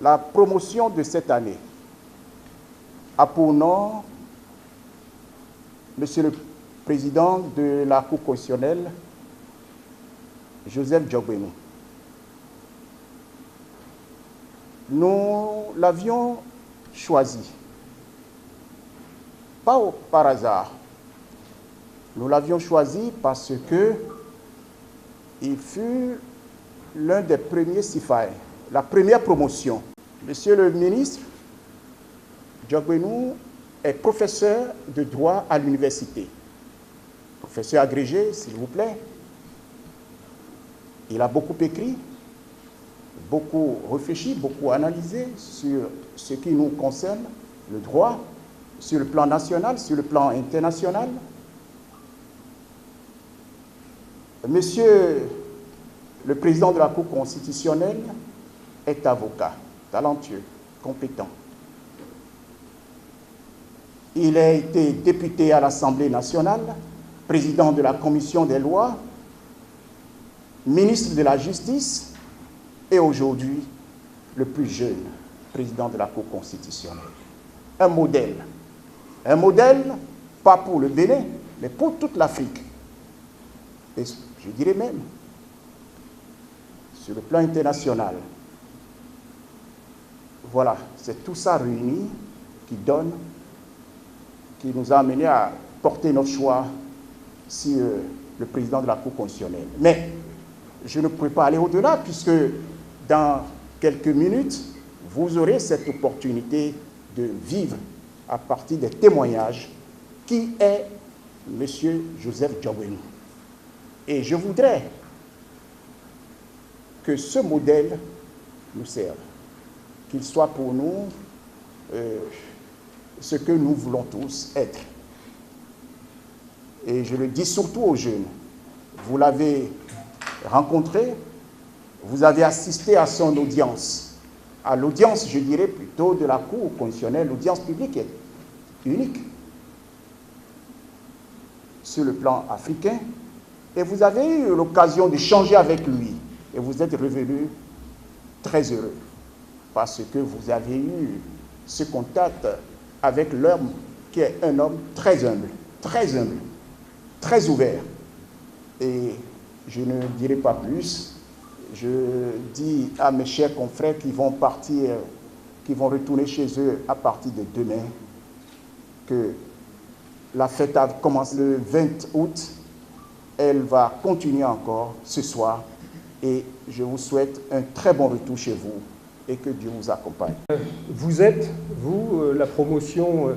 La promotion de cette année a pour nom Monsieur le Président de la Cour constitutionnelle, Joseph Diogbénou. Nous l'avions choisi, pas par hasard. Nous l'avions choisi parce qu'il fut l'un des premiers CIFAE, la première promotion. Monsieur le ministre, Diogbénou est professeur de droit à l'université. Professeur agrégé, s'il vous plaît. Il a beaucoup écrit, beaucoup réfléchi, beaucoup analysé sur ce qui nous concerne, le droit, sur le plan national, sur le plan international. Monsieur le Président de la Cour constitutionnelle est avocat, talentueux, compétent. Il a été député à l'Assemblée nationale, président de la Commission des lois, ministre de la Justice et aujourd'hui le plus jeune président de la Cour constitutionnelle. Un modèle pas pour le Bénin, mais pour toute l'Afrique. Et je dirais même sur le plan international. Voilà, c'est tout ça réuni qui nous a amené à porter notre choix sur le président de la Cour constitutionnelle. Mais je ne pourrais pas aller au-delà puisque dans quelques minutes, vous aurez cette opportunité de vivre à partir des témoignages qui est M. Joseph Diogbénou. Et je voudrais que ce modèle nous serve, qu'il soit pour nous ce que nous voulons tous être. Et je le dis surtout aux jeunes. Vous l'avez rencontré, vous avez assisté à son audience. À l'audience, je dirais plutôt de la Cour constitutionnelle, l'audience publique est unique sur le plan africain. Et vous avez eu l'occasion d'échanger avec lui. Et vous êtes revenu très heureux parce que vous avez eu ce contact avec l'homme qui est un homme très humble, très ouvert. Et je ne dirai pas plus. Je dis à mes chers confrères qui vont partir, qui vont retourner chez eux à partir de demain, que la fête a commencé le 20 août. Elle va continuer encore ce soir. Et je vous souhaite un très bon retour chez vous et que Dieu vous accompagne. Vous êtes, la promotion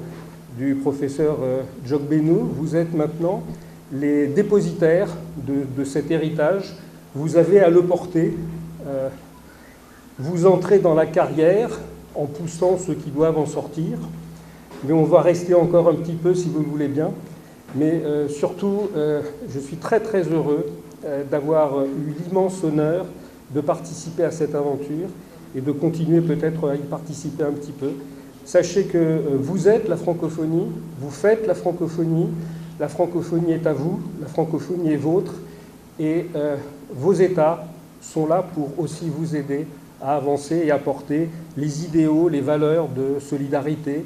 du professeur Diogbénou, vous êtes maintenant les dépositaires de cet héritage. Vous avez à le porter. Vous entrez dans la carrière en poussant ceux qui doivent en sortir. Mais on va rester encore un petit peu si vous le voulez bien. Mais surtout, je suis très heureux d'avoir eu l'immense honneur de participer à cette aventure et de continuer peut-être à y participer un petit peu. Sachez que vous êtes la francophonie, vous faites la francophonie est à vous, la francophonie est vôtre, et vos États sont là pour aussi vous aider à avancer et à porter les idéaux, les valeurs de solidarité,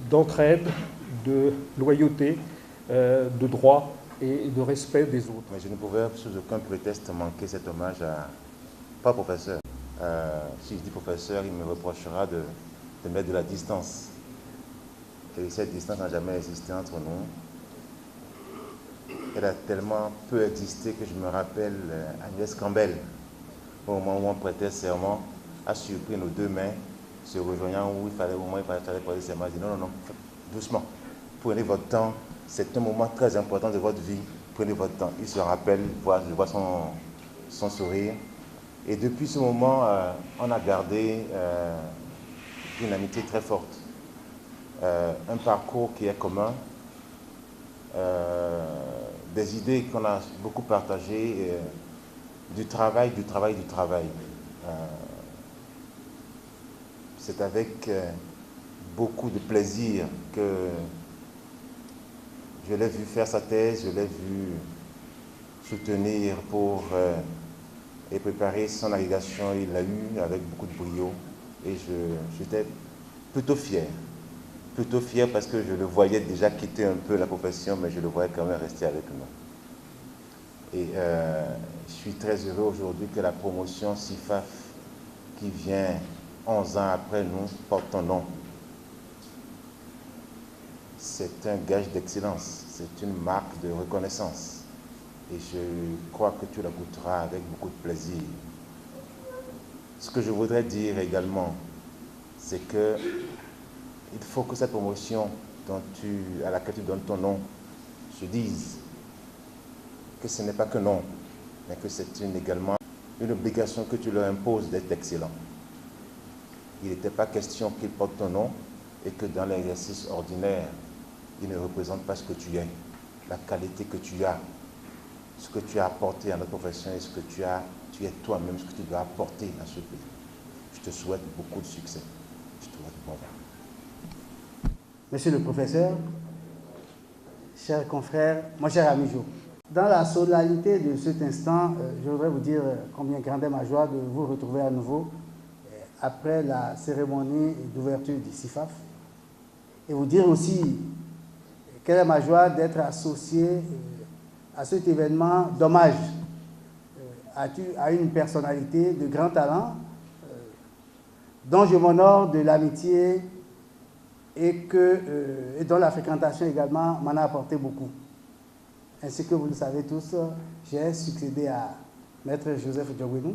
d'entraide, de loyauté, de droit et de respect des autres. Mais je ne pouvais sous aucun prétexte manquer cet hommage à, pas professeur. Si je dis professeur, il me reprochera de mettre de la distance. Et cette distance n'a jamais existé entre nous. Elle a tellement peu existé que je me rappelle Agnès Campbell, au moment où on prêtait serment, a surpris nos deux mains, se rejoignant où il fallait prêter serment. Elle dit non, doucement, prenez votre temps. C'est un moment très important de votre vie. Prenez votre temps. Il se rappelle, je vois son sourire. Et depuis ce moment, on a gardé une amitié très forte. Un parcours qui est commun. Des idées qu'on a beaucoup partagées. Du travail. C'est avec beaucoup de plaisir que je l'ai vu faire sa thèse, je l'ai vu soutenir et préparer son agrégation. Il l'a eu avec beaucoup de brio. Et j'étais plutôt fier parce que je le voyais déjà quitter un peu la profession, mais je le voyais quand même rester avec nous. Et je suis très heureux aujourd'hui que la promotion CIFAF, qui vient 11 ans après nous, porte ton nom. C'est un gage d'excellence, c'est une marque de reconnaissance. Et je crois que tu la goûteras avec beaucoup de plaisir. Ce que je voudrais dire également, c'est que il faut que cette promotion à laquelle tu donnes ton nom se dise que ce n'est pas que non, mais que c'est également une obligation que tu leur imposes d'être excellent. Il n'était pas question qu'ils portent ton nom et que dans l'exercice ordinaire, ils ne représentent pas ce que tu es, la qualité que tu as, ce que tu as apporté à notre profession et ce que tu es toi-même, ce que tu dois apporter à ce pays. Je te souhaite beaucoup de succès. Je te souhaite bon vent. Monsieur le professeur, chers confrères, mon cher ami Jo, dans la solennité de cet instant, je voudrais vous dire combien grande est ma joie de vous retrouver à nouveau après la cérémonie d'ouverture du CIFAF et vous dire aussi quelle est ma joie d'être associé à cet événement d'hommage à une personnalité de grand talent dont je m'honore de l'amitié et dont la fréquentation également m'en a apporté beaucoup. Ainsi que vous le savez tous, j'ai succédé à Maître Joseph Diogwenou,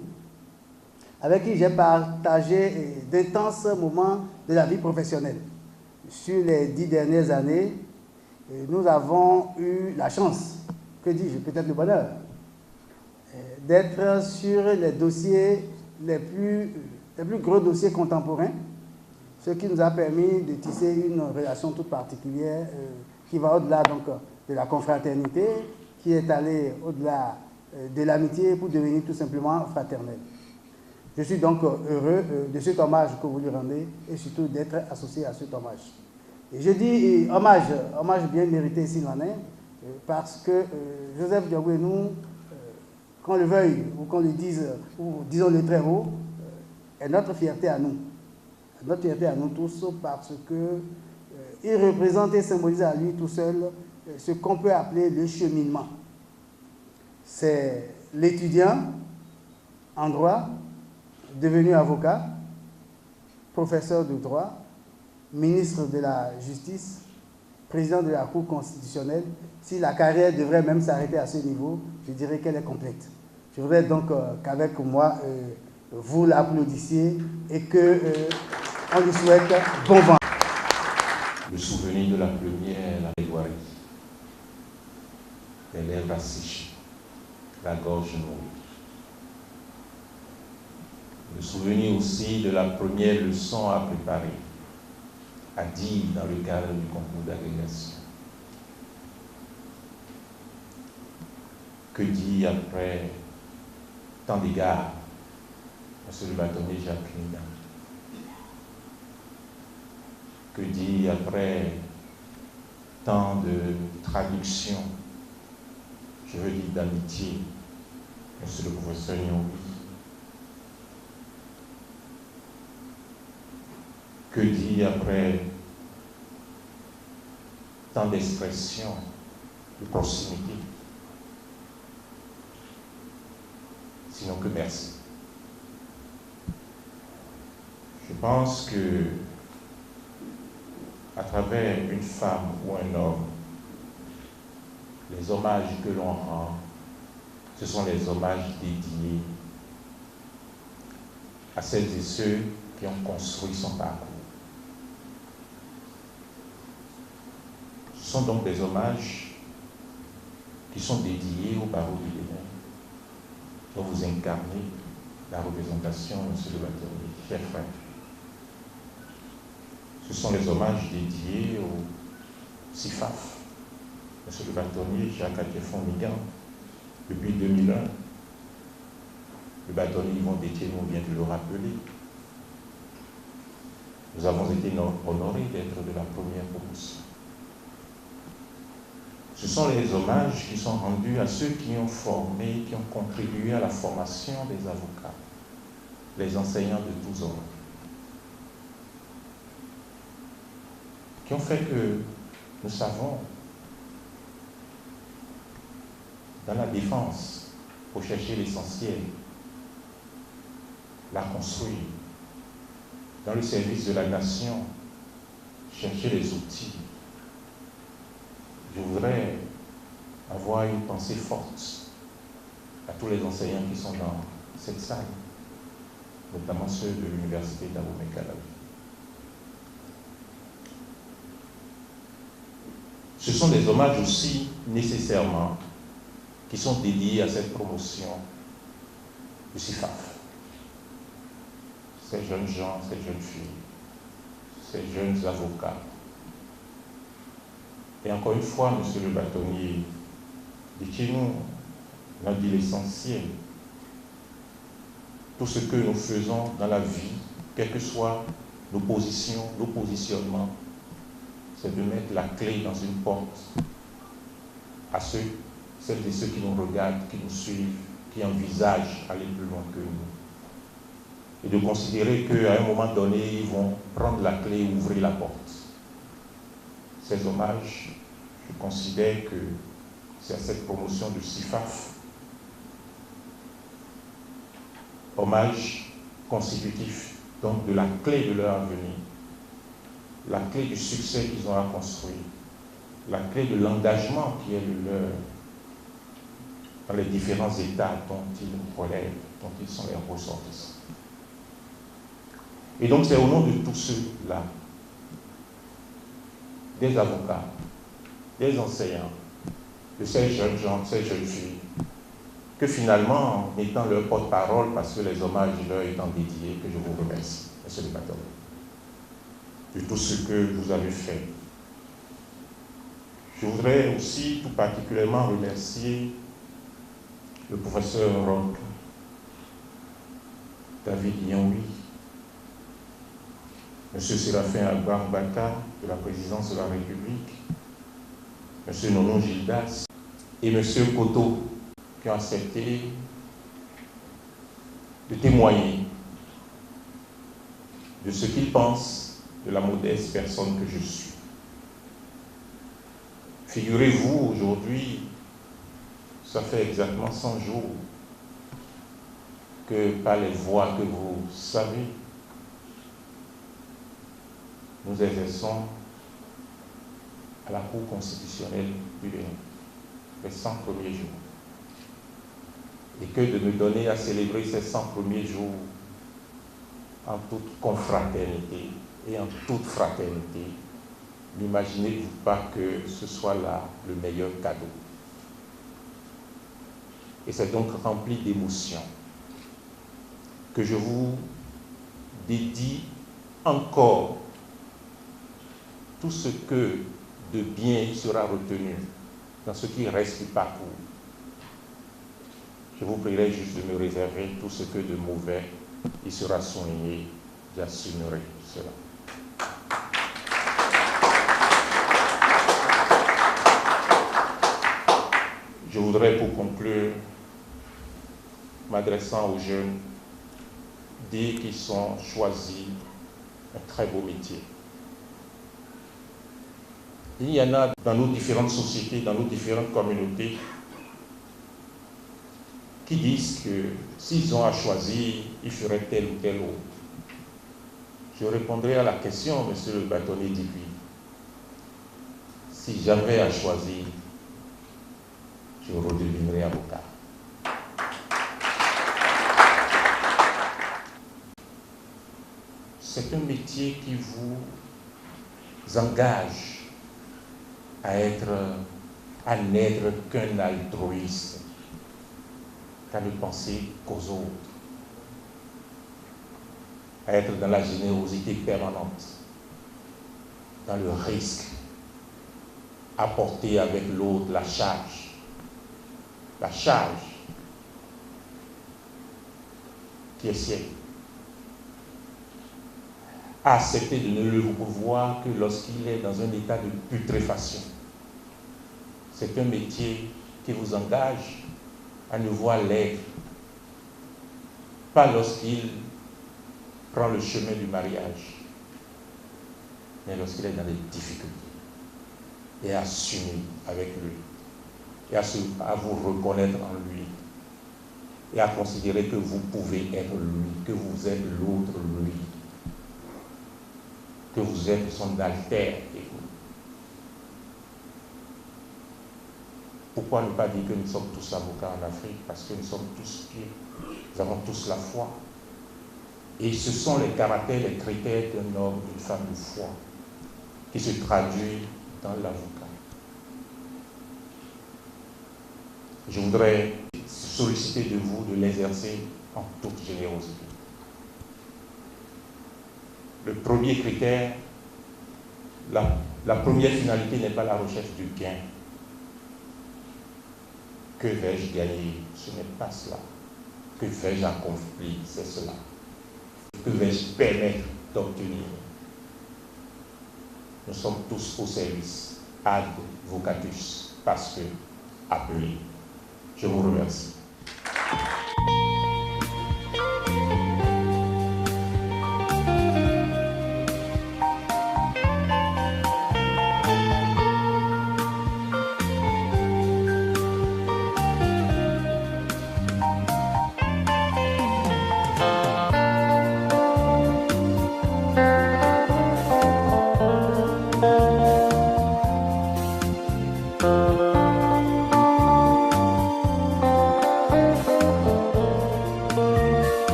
avec qui j'ai partagé d'intenses moments de la vie professionnelle. Sur les 10 dernières années, nous avons eu la chance, que dis-je, peut-être le bonheur, d'être sur les dossiers les plus gros dossiers contemporains, ce qui nous a permis de tisser une relation toute particulière qui va au-delà donc de la confraternité, qui est allée au-delà de l'amitié pour devenir tout simplement fraternelle. Je suis donc heureux de cet hommage que vous lui rendez et surtout d'être associé à cet hommage. Et je dis hommage bien mérité s'il en est, parce que Joseph Diogwenou, qu'on le veuille ou qu'on le dise, ou disons-le très haut, est notre fierté à nous. Notre fierté à nous tous parce qu'il représente et symbolise à lui tout seul ce qu'on peut appeler le cheminement. C'est l'étudiant en droit, devenu avocat, professeur de droit, ministre de la Justice, président de la Cour constitutionnelle. Si la carrière devrait même s'arrêter à ce niveau, je dirais qu'elle est complète. Je voudrais donc qu'avec moi, vous l'applaudissiez et qu'on lui souhaite bon vent. Le souvenir de la première plaidoirie, les lèvres asséchées, la gorge nourrie. Le souvenir aussi de la première leçon à préparer, à dire dans le cadre du concours d'agrégation. Que dit après tant d'égards, M. le bâtonnier Jacques Nina? Que dit après tant de traductions, je veux dire d'amitié, M. le professeur Nyong'o? Que dit après tant d'expressions de proximité? Sinon que merci. Je pense que à travers une femme ou un homme, les hommages que l'on rend, ce sont les hommages dédiés à celles et ceux qui ont construit son parcours. Ce sont donc des hommages qui sont dédiés au barreau du Bénin, dont vous incarnez la représentation, M. le bâtonnier, chers frères. Ce sont les hommages dédiés au CIFAF, M. le bâtonnier Jacques Adjefon-Migan, depuis 2001. Le bâtonnier Yvon Détienne vient de le rappeler. Nous avons été honorés d'être de la première promotion. Ce sont les hommages qui sont rendus à ceux qui ont formé, qui ont contribué à la formation des avocats, les enseignants de tous ordres. qui ont fait que nous savons, dans la défense, pour chercher l'essentiel, la construire, dans le service de la nation, chercher les outils. Je voudrais avoir une pensée forte à tous les enseignants qui sont dans cette salle, notamment ceux de l'université d'Abomey-Calavi. Ce sont des hommages aussi, nécessairement, qui sont dédiés à cette promotion du CIFAF. Ces jeunes gens, ces jeunes filles, ces jeunes avocats. Et encore une fois, monsieur le bâtonnier, dites-nous, on a dit l'essentiel. Tout ce que nous faisons dans la vie, quelles que soient nos positions, nos positionnements, c'est de mettre la clé dans une porte à celles et ceux qui nous regardent, qui nous suivent, qui envisagent aller plus loin que nous. Et de considérer qu'à un moment donné, ils vont prendre la clé et ouvrir la porte. Ces hommages, je considère que c'est à cette promotion du CIFAF, hommage constitutif, donc de la clé de leur avenir, la clé du succès qu'ils ont à construire, la clé de l'engagement qui est le leur dans les différents états dont ils relèvent, dont ils sont les ressortissants. Et donc c'est au nom de tous ceux-là, des avocats, des enseignants, de ces jeunes gens, ces jeunes filles, que finalement, en étant leur porte-parole, parce que les hommages leur étant dédiés, que je vous remercie, monsieur le bâtonnier, de tout ce que vous avez fait. Je voudrais aussi tout particulièrement remercier le professeur Roch, David Yangoui, M. Séraphin Agbambata de la présidence de la République, M. Nono Gildas et M. Koto qui ont accepté de témoigner de ce qu'ils pensent de la modeste personne que je suis. Figurez-vous, aujourd'hui, ça fait exactement 100 jours que par les voies que vous savez, nous exerçons à la Cour constitutionnelle du Bénin, les 100 premiers jours. Et que de me donner à célébrer ces 100 premiers jours en toute confraternité et en toute fraternité, n'imaginez-vous pas que ce soit là le meilleur cadeau. Et c'est donc rempli d'émotions que je vous dédie encore tout ce que de bien sera retenu dans ce qui reste du parcours. Je vous prierai juste de me réserver tout ce que de mauvais il sera souligné, j'assumerai cela. Je voudrais pour conclure, m'adressant aux jeunes, dire qu'ils ont choisi un très beau métier. Il y en a dans nos différentes sociétés, dans nos différentes communautés, qui disent que s'ils ont à choisir, ils feraient tel ou tel autre. Je répondrai à la question, monsieur le bâtonnier Dupuis. Si j'avais à choisir, je redeviendrai avocat. C'est un métier qui vous engage à n'être qu'un altruiste, qu'à ne penser qu'aux autres, à être dans la générosité permanente, dans le risque, à porter avec l'autre la charge qui est sienne, à accepter de ne le voir que lorsqu'il est dans un état de putréfaction. C'est un métier qui vous engage à ne voir l'être, pas lorsqu'il prend le chemin du mariage, mais lorsqu'il est dans des difficultés. Et à s'unir avec lui. Et à vous reconnaître en lui. Et à considérer que vous pouvez être lui, que vous êtes l'autre lui. Que vous êtes son alter ego. Pourquoi ne pas dire que nous sommes tous avocats en Afrique? Parce que nous sommes tous pieds. Nous avons tous la foi. Et ce sont les caractères, les critères d'un homme, d'une femme de foi qui se traduisent dans l'avocat. Je voudrais solliciter de vous de l'exercer en toute générosité. Le premier critère, la première finalité n'est pas la recherche du gain. Que vais-je gagner? Ce n'est pas cela. Que vais-je accomplir? C'est cela. Que vais-je permettre d'obtenir? Nous sommes tous au service, ad vocatus, parce que appelés. Je vous remercie.